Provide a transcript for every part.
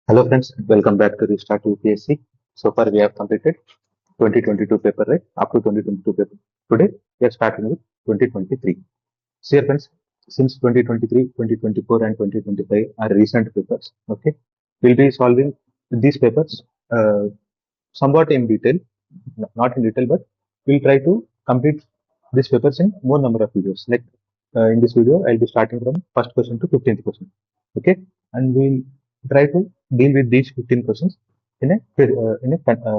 Hello friends, welcome back to Restart UPSC. So far we have completed 2022 paper, right? Up to 2022 paper. Today we are starting with 2023. So here friends, since 2023, 2024 and 2025 are recent papers. Okay, we'll be solving these papers somewhat in detail, not in detail, but we'll try to complete these papers in more number of videos. Like in this video, I'll be starting from first question to 15th question. Okay, and we'll try to deal with these 15 questions in a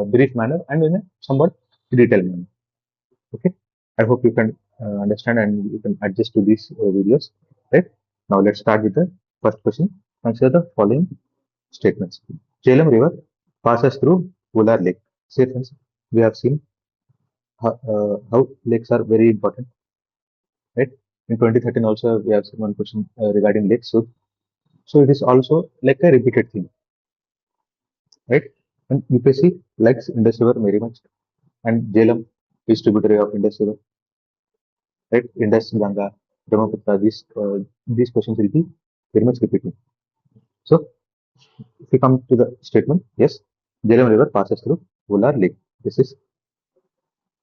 brief manner and in a somewhat detailed manner. Okay, I hope you can understand and you can adjust to these videos. Right now, let's start with the first question. Consider the following statements. Jhelum River passes through Ular Lake. See, friends, we have seen how lakes are very important, right? In 2013 also we have seen one question regarding lakes. So it is also like a repeated theme, right? And UPSC likes Indus River very much, and Jhelum is tributary of Indus River, right? Indus, Ganga, Brahmaputra. These questions will be very much repeating. So if we come to the statement, yes, Jhelum River passes through Ular Lake. This is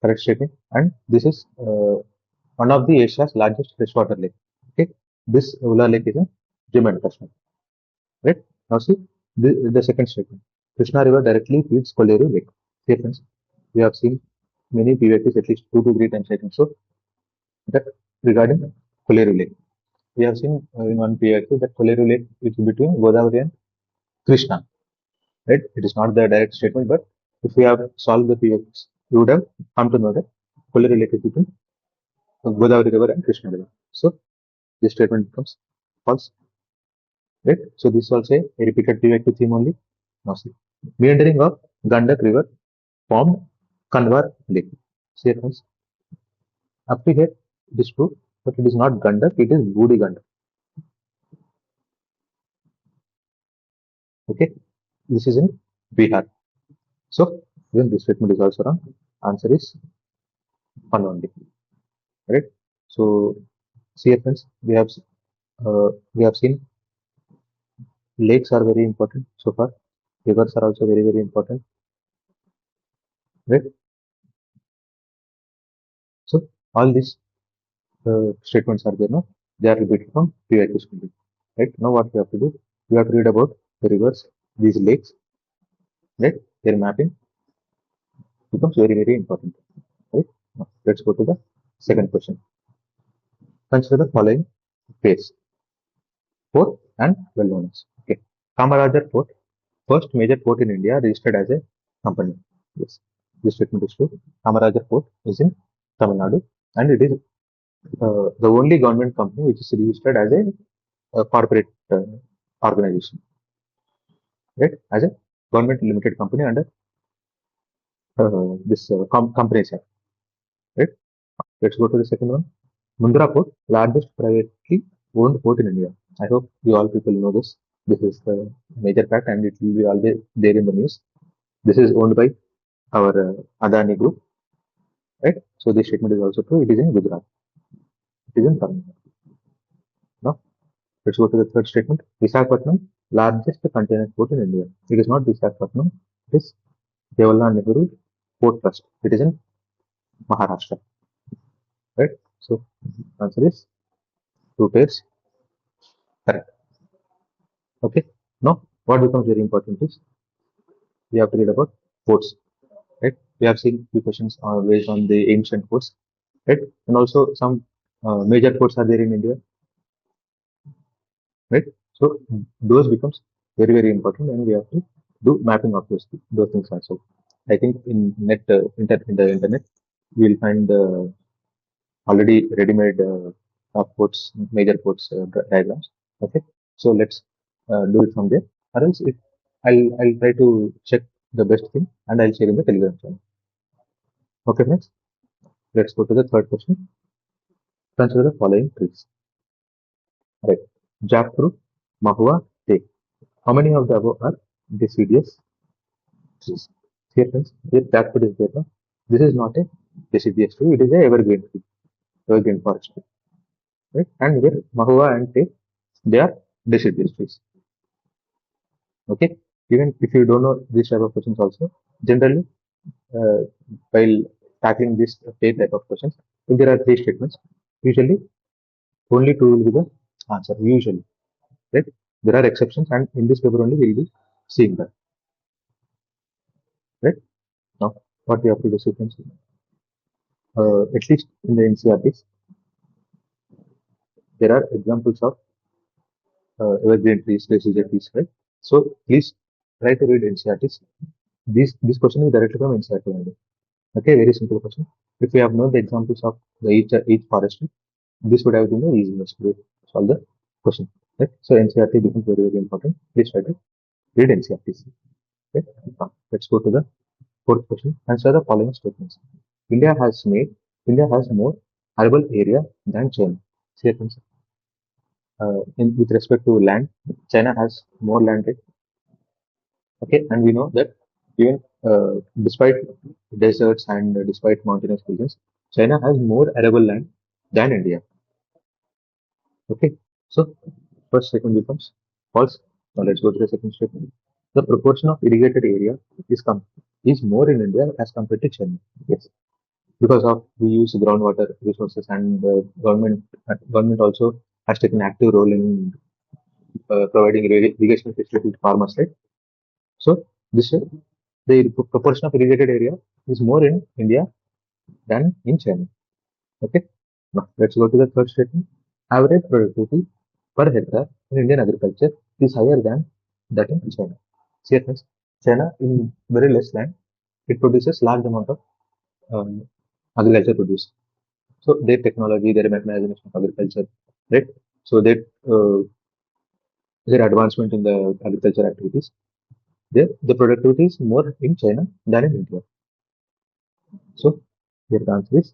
correct statement, and this is one of the Asia's largest freshwater lake. Okay, this Ular Lake is in Jammu and Kashmir. Right now, see the second statement. Krishna River directly feeds Kolleru Lake. Here, friends, we have seen many PYQs at least 2 to 3 times. I think so. That regarding Kolleru Lake, we have seen in one PYQ that Kolleru Lake is between Godavari and Krishna. Right? It is not the direct statement, but if we have solved the PYQs, you would have come to know that Kolleru Lake is between Godavari River and Krishna River. So this statement becomes false. Right? So this is also a repeated PYQ theme only. Now see, meandering of Gandak River formed Kanwar Lake. See, friends, up to here it is true, but it is not Gandak, it is Budi Gandak. Okay, this is in Bihar. So even this statement is also wrong. Answer is one only. Right? So see, friends, we have seen lakes are very important so far. Rivers are also very important. Right? So all these statements are there now. They are repeated from PYQ only. Right? Now what we have to do? We have to read about the rivers, these lakes, right? Their mapping becomes very important. Right? Now, let's go to the second question. Consider the following phrase. Port and well known as. Okay. Kamarajar Port, first major port in India registered as a company. Yes, this statement is true. Kamarajar Port is in Tamil Nadu, and it is the only government company which is registered as a corporate organization, right? As a government limited company under this companies act, right? Let's go to the second one. Mundra Port, largest privately owned port in India. I hope you all people know this. This is the major fact, and it will be always there in the news. This is owned by our Adani Group, right? So this statement is also true. It is in Gujarat. It is in Tamil Nadu. Now, let's go to the third statement. Visakhapatnam, largest container port in India. It is not Visakhapatnam. It is Jawaharlal Nehru Port Trust. It is in Maharashtra, right? So answer is two pairs correct. Okay. Now, what becomes very important is we have to read about ports, right? We have seen few questions based on the ancient ports, right? And also some major ports are there in India, right? So those becomes very important, and we have to do mapping of those things also. I think in in the internet you will find already ready-made ports, major ports diagrams. Okay, so let's do it from there. Or else, if I'll try to check the best thing and I'll share in the Telegram channel. Okay, friends. Let's go to the third question. Consider the following trees. Right, jackfruit, mahua, teak. How many of the above are deciduous trees? Here, friends, here jackfruit is there. No? This is not a deciduous tree. It is a evergreen tree, evergreen forest tree. Right, and here mahua and teak, they are deciduous trees. Okay, even if you don't know this type of questions also, generally, while tackling this type of questions, if there are three statements, usually only two will be the answer, usually, right? There are exceptions, and in this paper only we will be seeing that, right? Now, what we have to do, you can see, at least in the NCRTs, there are examples of evergreen trees, deciduous trees, right? So please try to read NCRTs. This question is directly from NCRT only. Okay, very simple question. If we have known the examples of the each forest, this would have been the easiest way to solve the question. Right? So NCRT becomes very, very important. Please try to read NCRTs. Okay? Now, let's go to the fourth question. Answer the following statements. India has more arable area than China. See, with respect to land, China has more land. Right? Okay, and we know that even despite deserts and despite mountainous regions, China has more arable land than India. Okay, so first statement becomes false. Now let's go to the second statement. The proportion of irrigated area is more in India as compared to China. Yes, because of we use groundwater resources, and government also has taken active role in providing irrigation facilities to farmers. Right? So this the proportion of irrigated area is more in India than in China. Okay. Now let's go to the third statement. Average productivity per hectare in Indian agriculture is higher than that in China. See, friends, China in very less land, it produces large amount of agriculture produce. So their technology, their mechanization of agriculture, right? So their advancement in the agriculture activities, the productivity is more in China than in India. So here the answer is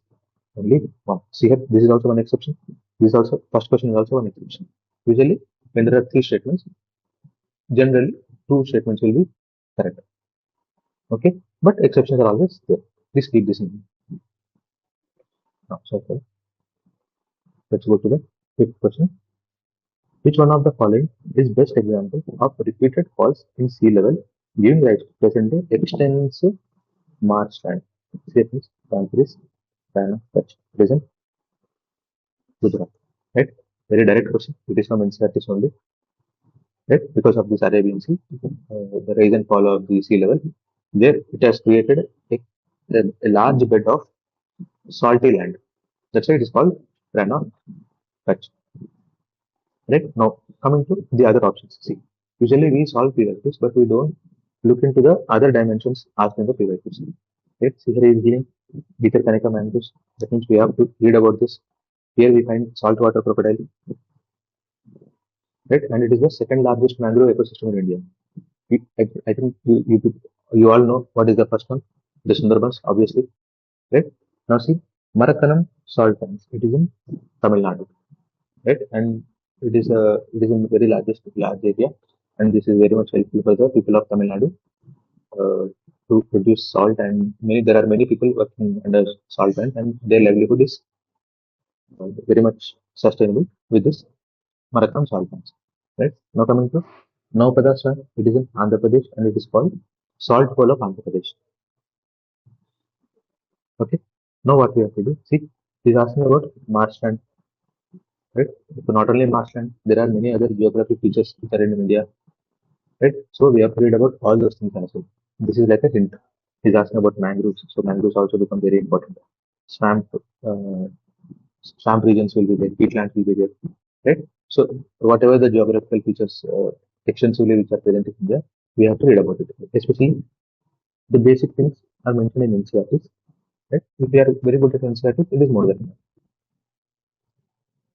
only one. See here, this is also one exception. This is also first question is also one exception. Usually, when there are three statements, generally two statements will be correct. Okay, but exceptions are always there. Please keep this in mind. Now, so let's go to the fifth question. Which one of the following is best example of repeated falls in sea level giving rise to present day extensive marshland? Statements. The answer is China, present Gujarat. Right? Very direct question. It is from NCRT only. Right? Because of this Arabian Sea, the rise and fall of the sea level, there it has created a large bed of salty land. That's why it is called Rana Kutch. Right? Now, coming to the other options. See, usually we solve PYQs, but we don't look into the other dimensions asked in the PYQs. Right? See, here is given Kanika mangroves. That means we have to read about this. Here we find saltwater crocodile. Right? And it is the second largest mangrove ecosystem in India. I think you all know what is the first one, the Sundarbans, obviously. Right? Now see, Marakanam salt pans. It is in Tamil Nadu. Right? And it is in very large area, and this is very much helpful for the people of Tamil Nadu to produce salt. And there are many people working under salt pans, and their livelihood is very much sustainable with this Marakanam salt pans. Right? Now coming to Naupadasha, it is in Andhra Pradesh, and it is called Salt Bowl of Andhra Pradesh. Okay. Now what we have to do? See, he's asking about marshland. Right? So not only marshland, there are many other geographic features which are in India. Right? So we have to read about all those things as well. This is like a hint. He's asking about mangroves. So mangroves also become very important. Swamp, swamp regions will be there. Peatlands will be there. Right? So whatever the geographical features extensively which are present in India, we have to read about it. Especially the basic things are mentioned in NCRTs. Right? If we are very good at NCRTs, it is more than enough.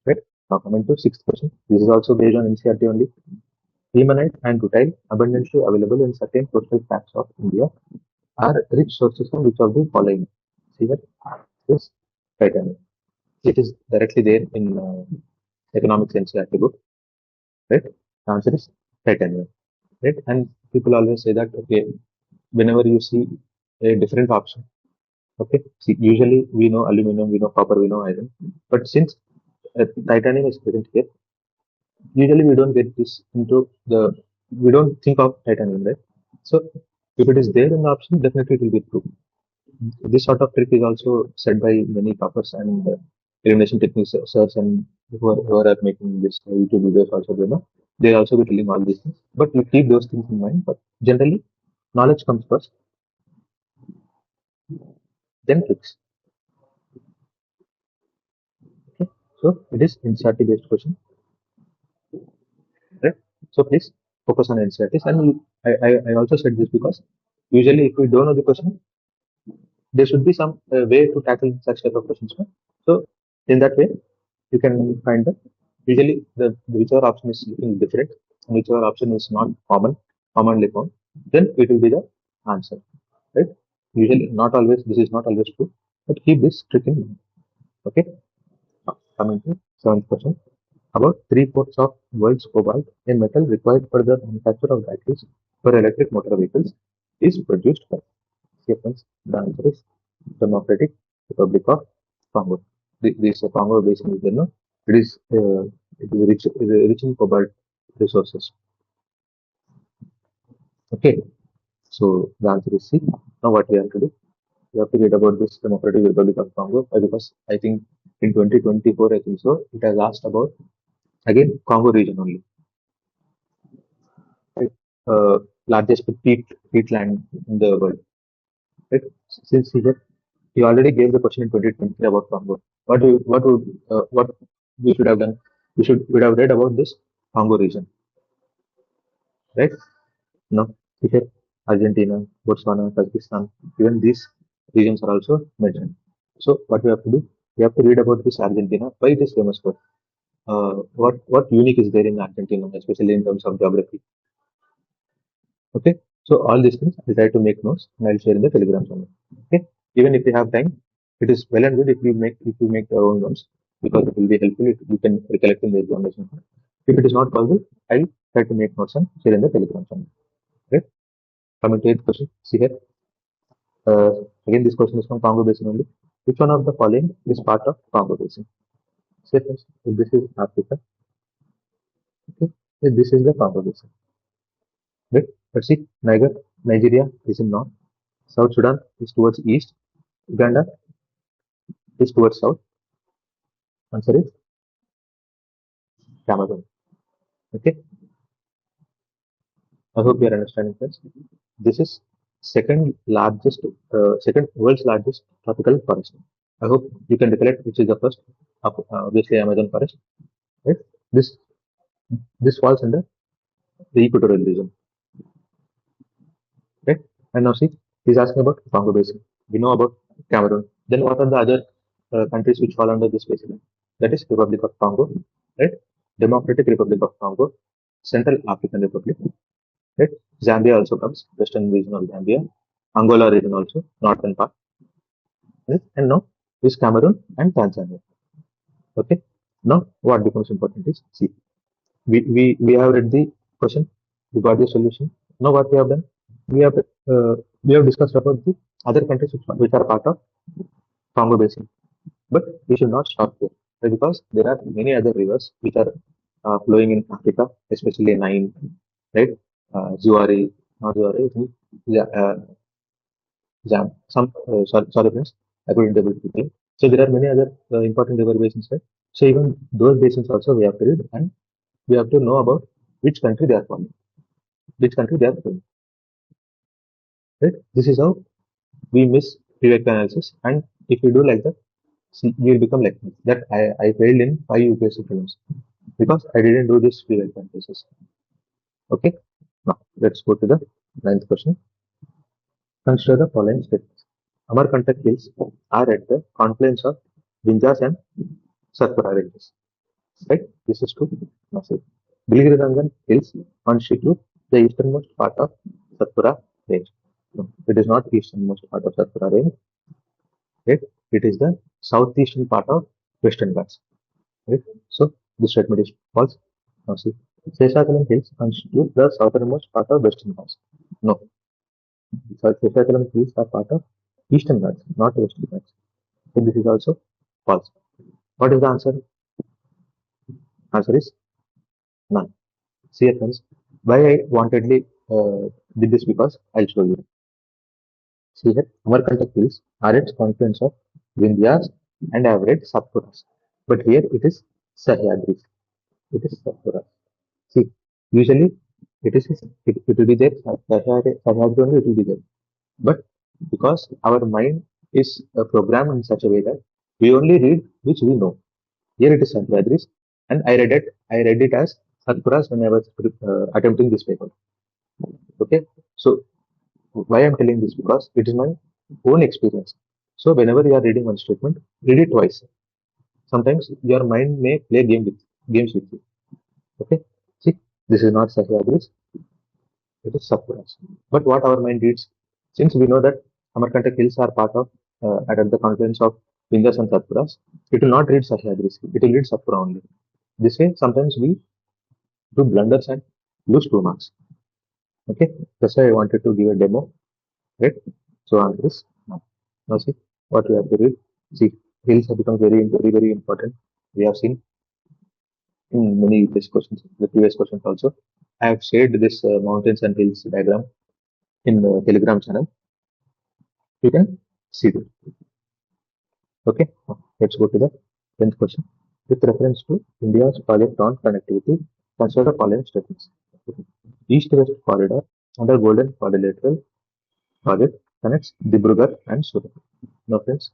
Right? Now coming to sixth question. This is also based on NCRT only. Limonite and rutile, abundantly available in certain coastal tracts of India, are rich sources from which of the following? See that this titanium. It is directly there in economics NCRT book. Right? The answer is titanium. Right? And people always say that okay, whenever you see a different option, okay, see usually we know aluminum, we know copper, we know iron, but since titanium is present here, usually we don't get this into we don't think of titanium, right? So if it is there in the option, definitely it will be true. This sort of trick is also said by many toppers and elimination techniques sirs and who are making this YouTube videos also, they also be telling all these things. But you keep those things in mind. But generally, knowledge comes first, then tricks. Okay, so it is NCERT based question, right? So please focus on NCERTs. And I also said this because usually if we don't know the question, there should be some way to tackle such type of questions. No? So in that way, you can find that usually the whichever option is looking different and whichever option is not commonly found, then it will be the answer, right? Usually, not always. This is not always true, but keep this trick in mind. Okay. Now, coming to seventh question. About 3/4 of world's cobalt, a metal required for the manufacture of batteries for electric motor vehicles, is produced by sequence. The answer is Democratic Republic of Congo. This Congo basin is there, no? It is rich in cobalt resources. Okay, so the answer is C. Now what we have to do? We have to read about this Democratic Republic of Congo because I think in 2024 I think so it has asked about again Congo region only. Right? Largest peatland in the world. Right? Since he already gave the question in 2023 about Congo. What we should have done? We would have read about this Congo region, right? No, here Argentina, Botswana, Pakistan, even these regions are also mentioned. So what we have to do? We have to read about this Argentina. Why it is famous for? What unique is there in Argentina, especially in terms of geography? Okay, so all these things I'll try to make notes and I'll share in the Telegram channel. Okay, even if you have time, it is well and good if you make your own notes because it will be helpful if you can recollect in the examination. If it is not possible, I'll try to make notes and share in the Telegram channel. Okay, coming to the question, see here. Again, this question is from Congo Basin only. Which one of the following is part of Congo Basin? Say first, if this is Africa, okay, if this is the Congo Basin. Right? Let's see, Nigeria is in north, South Sudan is towards east, Uganda is towards south. Answer is Cameroon. Okay, I hope you are understanding this. This is second world's largest tropical forest. I hope you can recollect which is the first. Obviously, Amazon forest. Right? This this falls under the equatorial region. Right? And now see, he's asking about Congo Basin. We know about Cameroon. Then what are the other countries which fall under this basin? That is Republic of Congo, right? Democratic Republic of Congo, Central African Republic, right? Zambia also comes, western region of Zambia, Angola region also, northern part, right? And now is Cameroon and Tanzania. Okay. Now what becomes important is see, we have read the question, we got the solution. Now what we have done? We have uh, we have discussed about the other countries which are part of Congo Basin. But we should not stop there right? Because there are many other rivers which are flowing in Africa, especially Nile, right? Zuari, not Zuari, I think, yeah, Zam. Sorry, friends, I couldn't able to tell. So there are many other important river basins, right? So even those basins also we have to read and we have to know about which country they are from, which country they are from, right? This is how we miss PYQ analysis, and if you do like that, see, you will become like me. That I failed in 5 UPSC prelims because I didn't do this PYQ analysis. Okay, now let's go to the ninth question. Consider the following statements. Amarkantak hills are at the confluence of Vindhyas and Satpura ranges. Right? This is true. Now see, Bilgirirangan hills constitute the easternmost part of Satpura range. No, it is not easternmost part of Satpura range. Right? It is the southeastern part of Western Ghats. Right? So this statement is false. Now see, Sesakalam hills constitute the southernmost part of Western Ghats. No, Sesakalam hills are part of Eastern Ghats, not Western Ghats. So this is also false. What is the answer? Answer is none. See friends, why I wantedly did this because I'll show you. See here, Amarkantak Hills are its confluence of Vindhyas and average Satpuras. But here it is Sahyadris. It is Satpuras. See, usually it will be there, Sahyadri only it will be there. But because our mind is programmed in such a way that we only read which we know. Here it is Sahyadris, and I read it as Satpuras when I was attempting this paper. Okay, so why I'm telling this? Because it is my own experience. So whenever you are reading one statement, read it twice. Sometimes your mind may play games with you. Okay, see, this is not Sahyadris, it is Satpuras. But what our mind reads, since we know that Amarkantak Hills are part of at the confluence of Vindhyas and Satpuras, it will not read Sahyadris, it will read Satpura only. This way, sometimes we do blunders and lose 2 marks. Okay, that's why I wanted to give a demo, right? So answer this now see what we have to read. See, hills have become very important. We have seen in many UPSC questions, the previous questions also. I have shared this mountains and hills diagram in the Telegram channel. You can see it. Okay, let's go to the 10th question. With reference to India's project on connectivity, consider the following statements. East-West corridor under Golden Quadrilateral project connects Dibrugarh and Surat. No friends,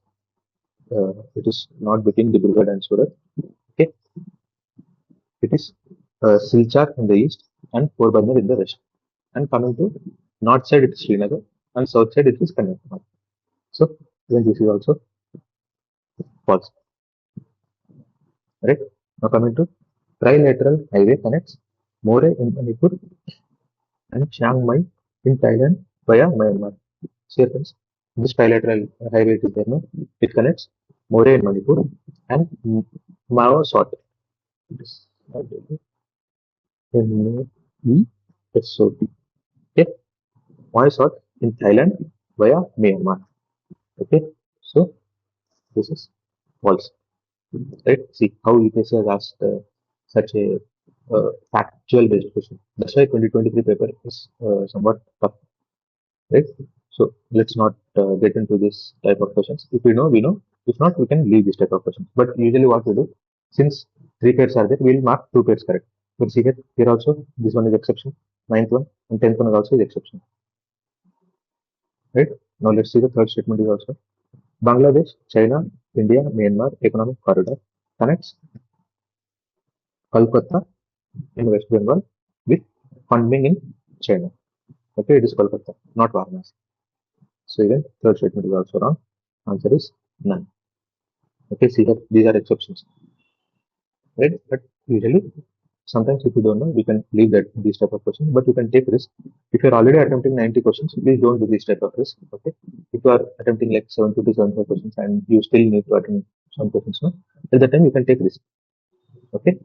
it is not between Dibrugarh and Surat. Okay, it is Silchar in the east and Porbandar in the west. And coming to north side, it is Srinagar, and south side, it is Kanyakumari. So even this is also false. Right? Now coming to trilateral highway connects More in Manipur and Chiang Mai in Thailand via Myanmar. See friends, this trilateral highway is there, no? It connects More in Manipur and Mao Sot. M-A-E-S-O-T. Okay, Mao Sot in Thailand via Myanmar. Okay, so this is false. Right? See how UPSC has asked such a factual based question. That's why 2023 paper is somewhat tough. Right? So let's not get into this type of questions. If we know, we know. If not, we can leave this type of questions. But usually what we do, since 3 pairs are there, we'll mark 2 pairs correct. But see here also, this one is exception, 9th one and 10th one is also is exception. Right? Now let's see the third statement is also. Bangladesh, China, India, Myanmar economic corridor connects Kolkata in West Bengal with Kunming in China. Okay, it is Kolkata, not Varanasi. So again, third statement is also wrong. Answer is none. Okay, see here, these are exceptions. Right? But usually, sometimes if you don't know, we can leave that these type of questions, but you can take risk. If you're already attempting 90 questions, please don't do this type of risk. Okay. If you are attempting like 70 to 75 questions and you still need to attempt some questions, no? At that time you can take risk. Okay.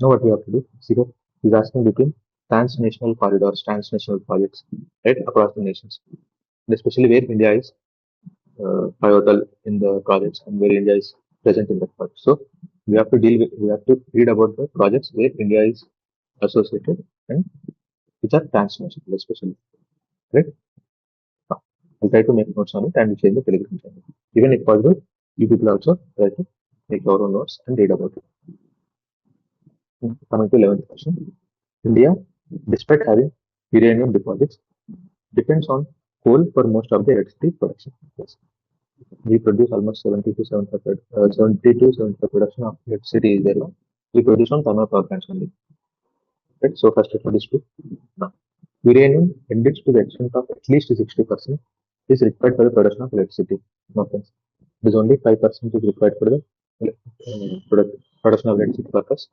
Now what we have to do? See here, he's asking between transnational corridors, transnational projects, right, across the nations, and especially where India is pivotal in the projects and where India is present in the project. So we have to read about the projects where India is associated and which are transnational, especially, right? I'll try to make notes on it and share the Telegram channel. Even if possible, you people also try to make your own notes and read about it. Coming to 11th question. India, despite having uranium deposits, depends on coal for most of the electricity production. Yes. We produce almost 70 to 75 production of electricity is there now. We produce on thermal power plants only. Right? So first statement is true. Now, uranium index to the extent of at least 60% is required for the production of electricity. No offense. It is only 5% is required for the production of electricity purpose.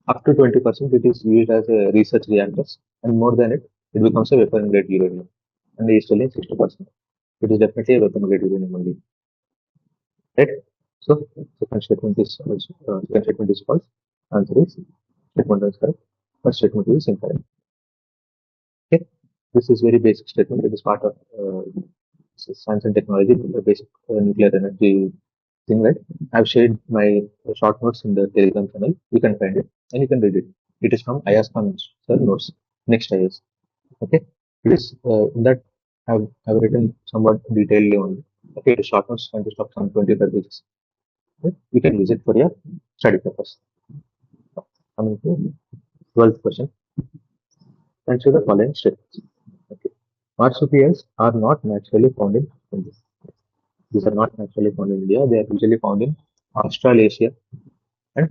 Up to 20% it is used as a research reactors, and more than it, it becomes a weapon grade uranium. And he is telling 60%. It is definitely a weapon grade uranium only. Right? So second statement is false. Answer is statement is correct. First statement is incorrect. Okay, this is very basic statement. It is part of science and technology, the basic nuclear energy thing, right? I've shared my short notes in the Telegram channel. You can find it and you can read it. It is from Ayas Khan's notes. Next IS. Okay, it is in that I've written somewhat detailedly only. Okay, the short notes consist of some 25 pages. Okay? You can use it for your study purpose. Coming to 12th question, consider the following statements. Okay, marsupials are not naturally found in India. These are not naturally found in India. They are usually found in Australasia and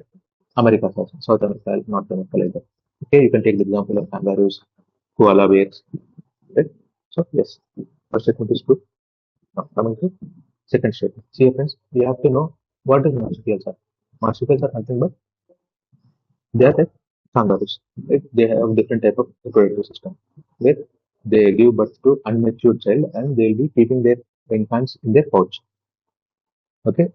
America, also, South America, North America, like that. Okay, you can take the example of kangaroos, koala bears, right? So yes, first statement is true. Now coming to second statement. See, friends, we have to know what is marsupials are. Marsupials are nothing but they are like kangaroos. Right? They have different type of reproductive system. Where they give birth to unmatured child and they will be keeping their infants in their pouch. Okay.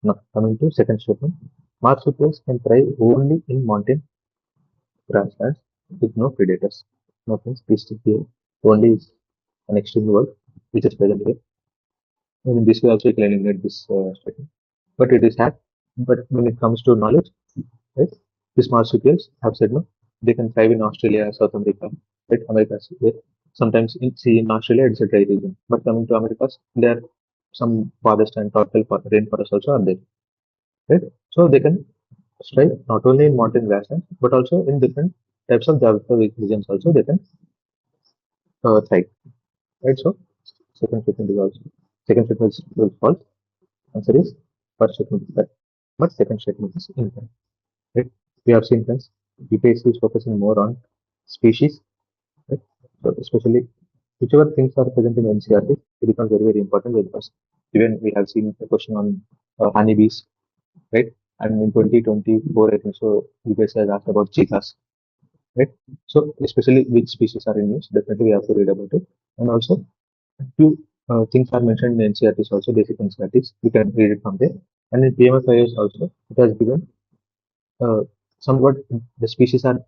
Now coming to second statement. Marsupials can thrive only in mountain grasslands with no predators. No friends, please take here. Only is an extreme word which is present here. And in this way also you can eliminate this statement. But it is had. But when it comes to knowledge, right, these marsupials have said no, they can thrive in Australia, South America, right? Americas. Sometimes in Australia it's a dry region, but coming to Americas, there are some forest and tropical rainforests also are there, right? So they can thrive not only in mountain grasslands but also in different types of geographical regions also they can thrive, right? So second statement is also second statement is false. Answer is first statement is correct, but second statement is incorrect. Right? We have seen friends, UPSC is focusing more on species, right? So especially whichever things are present in NCRT, it becomes very, very important because even we have seen a question on honeybees, right? And in 2024, I think so, UPSC has asked about cheetahs, right? So especially which species are in use, definitely we have to read about it. And also, few things are mentioned in NCRTs also, basic NCRTs, you can read it from there. And in PMFIS also, it has given uh, somewhat the species are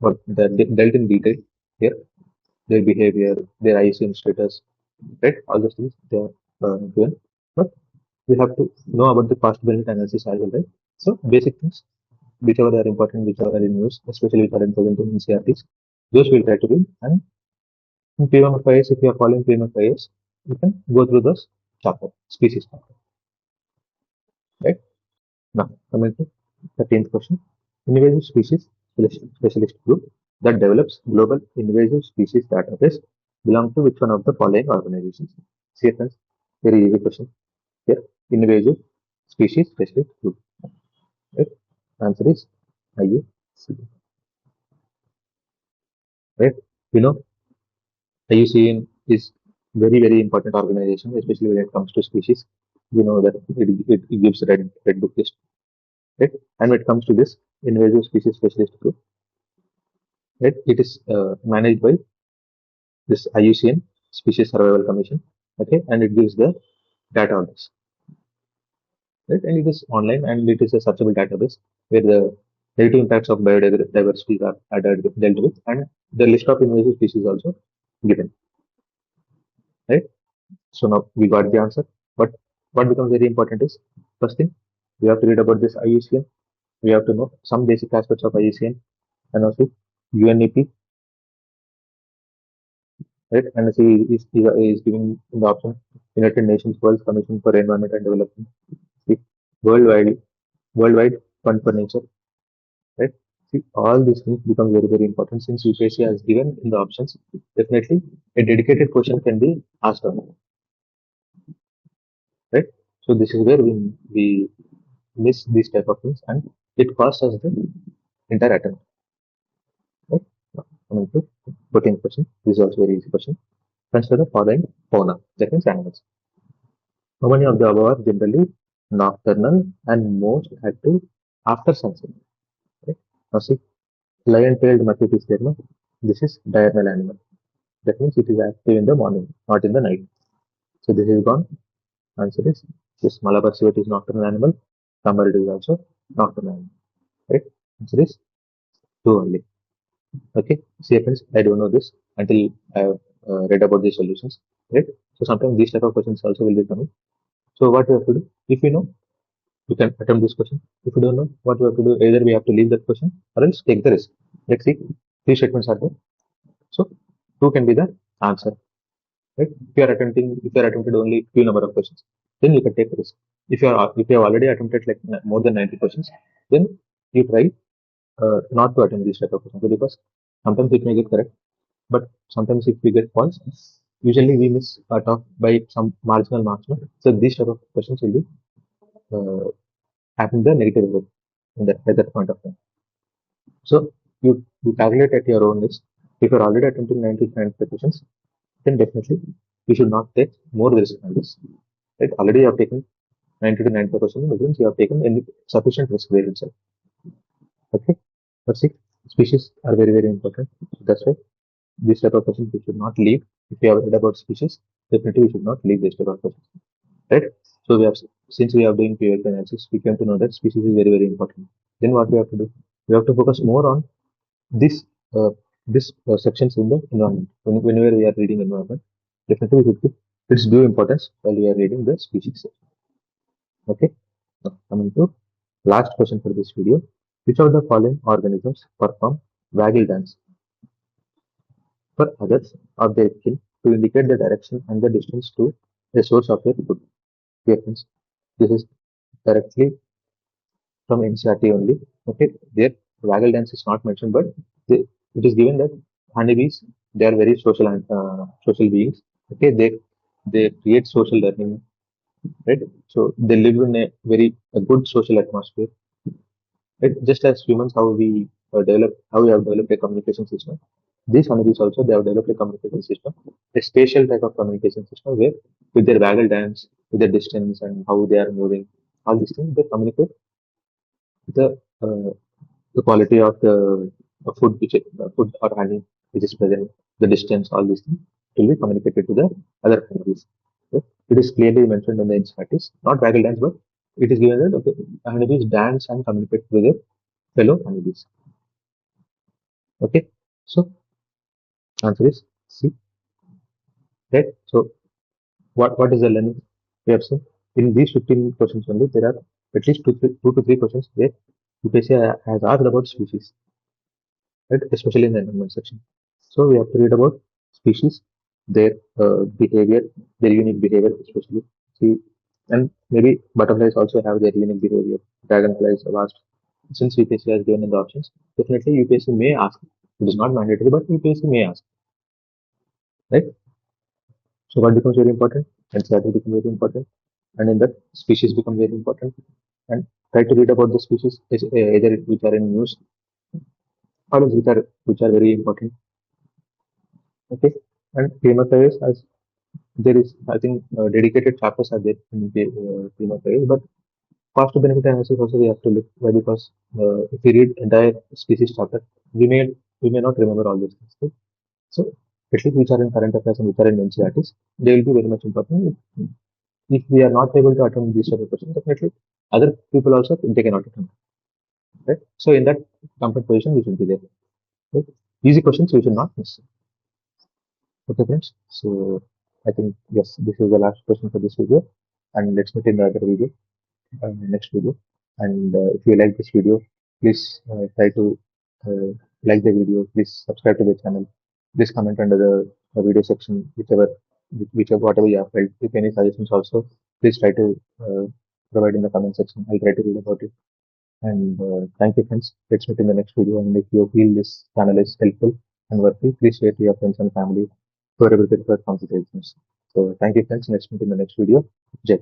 what dealt in detail here, their behavior, their ICM status, right? All those things they are given. But we have to know about the cost benefit analysis as well, right? So basic things, whichever are important, whichever are in use, especially which are present in CRTs, those we'll try to read. And in PMFIS, if you are following PMFIS, you can go through those chapter, species chapter, right? Now, coming to 13th question. Invasive species specialist group that develops global invasive species database belong to which one of the following organizations? See, friends, very easy question. Here, invasive species specialist group. Right? Answer is IUCN. Right? You know, IUCN is very, very important organization, especially when it comes to species. You know that it gives red book list. Right? And when it comes to this invasive species specialist group, right, it is managed by this IUCN Species Survival Commission. Okay, and it gives the data on this. Right, and it is online and it is a searchable database where the negative impacts of biodiversity are dealt with, and the list of invasive species also given. Right. So now we got the answer. But what becomes very important is first thing we have to read about this IUCN. We have to know some basic aspects of IUCN and also UNEP, right? And see, is giving in the option United Nations World Commission for Environment and Development, see, worldwide, worldwide fund for nature, right? See, all these things become very, very important since UPSC has given in the options. Definitely, a dedicated question can be asked on it, right? So this is where we miss these type of things, and it costs us the entire attempt. Right? Now, coming to 14th question, this is also very easy question. Consider the following fauna, that means animals. How many of the above are generally nocturnal and most active after sunset? Right? Now see, lion-tailed macaque is there, no? This is diurnal animal. That means it is active in the morning, not in the night. So this is gone. Answer is this Malabar civet is nocturnal animal. Tamarind is also nocturnal animal. Right? Answer is too early. Okay. See, friends, I don't know this until I have read about the solutions. Right? So sometimes these type of questions also will be coming. So what we have to do? If you know, you can attempt this question. If you don't know what we have to do, either we have to leave that question or else take the risk. Let's see. Three statements are there. So 2 can be the answer. Right? If you are attempted only few number of questions, then you can take risk. If you have already attempted like more than 90 questions, then you try not to attempt this type of questions, because sometimes it may get correct, but sometimes if we get false, usually we miss cut off by some marginal marks. No? So these type of questions will be having the negative result at that point of time. So you calculate at your own risk. If you're already attempting 90 questions, then definitely you should not take more risk than this. Right? Already you have taken 90 to 95%, which means you have taken any sufficient risk there itself. Okay. But see, species are very, very important. So that's why this type of questions we should not leave. If you have read about species, definitely we should not leave this type of questions. Right? So since we are doing PYQ analysis, we came to know that species is very, very important. Then what we have to do? We have to focus more on this sections in the environment. Whenever we are reading environment, definitely we should give its due importance while we are reading the species section. Okay. Now, coming to last question for this video. Which of the following organisms perform waggle dance for others of their kin to indicate the direction and the distance to a source of their food? Here, friends, this is directly from NCRT only. Okay, their waggle dance is not mentioned, but it is given that honeybees, they are very social and social beings. Okay, they create social learning, right? So they live in a good social atmosphere. Right? Just as humans, how we how we have developed a communication system. These honeybees also, they have developed a communication system, a spatial type of communication system where with their waggle dance, with their distance and how they are moving, all these things, they communicate the uh, the quality of the food, food or honey which is present, the distance, all these things will be communicated to the other honeybees. Okay? It is clearly mentioned in the NCERTs, not waggle dance, but it is given that okay, honeybees dance and communicate with their fellow honeybees. Okay, so answer is C. Right. So what is the learning we have seen in these 15 questions only? There are at least two to three questions where UPSC has asked about species, right? Especially in the environment section. So we have to read about species, their behavior, their unique behavior, especially. See, and maybe butterflies also have their unique behavior. Dragonflies, wasps. Since UPSC has given in the options, definitely UPSC may ask. It is not mandatory, but UPSC may ask, right? So what becomes very important? NCERT becomes very important, and in that species become very important. And try to read about the species, either which are in news or which are very important. Okay, and PMFIs as there is, I think, dedicated chapters are there in the PMFIs, but cost to benefit analysis also we have to look. Why? Because if we read entire species chapter, we may not remember all these things. Right? So at least which are in current affairs and which are in NCERTs, they will be very much important. If we are not able to attend these type of questions, definitely other people also they cannot attend. Right? So in that comfort position, we should be there. Right? Easy questions we should not miss. Okay, friends. So I think yes, this is the last question for this video, and let's meet in the other video, next video. And if you like this video, please try to uh, like the video. Please subscribe to the channel. Please comment under the video section, whichever whatever you have felt. If any suggestions also, please try to provide in the comment section. I'll try to read about it. And thank you, friends. Let's meet in the next video. And if you feel this channel is helpful and worthy, please share to your friends and family who are able to prepare competitive exams. So thank you, friends. Let's meet in the next video. Jai.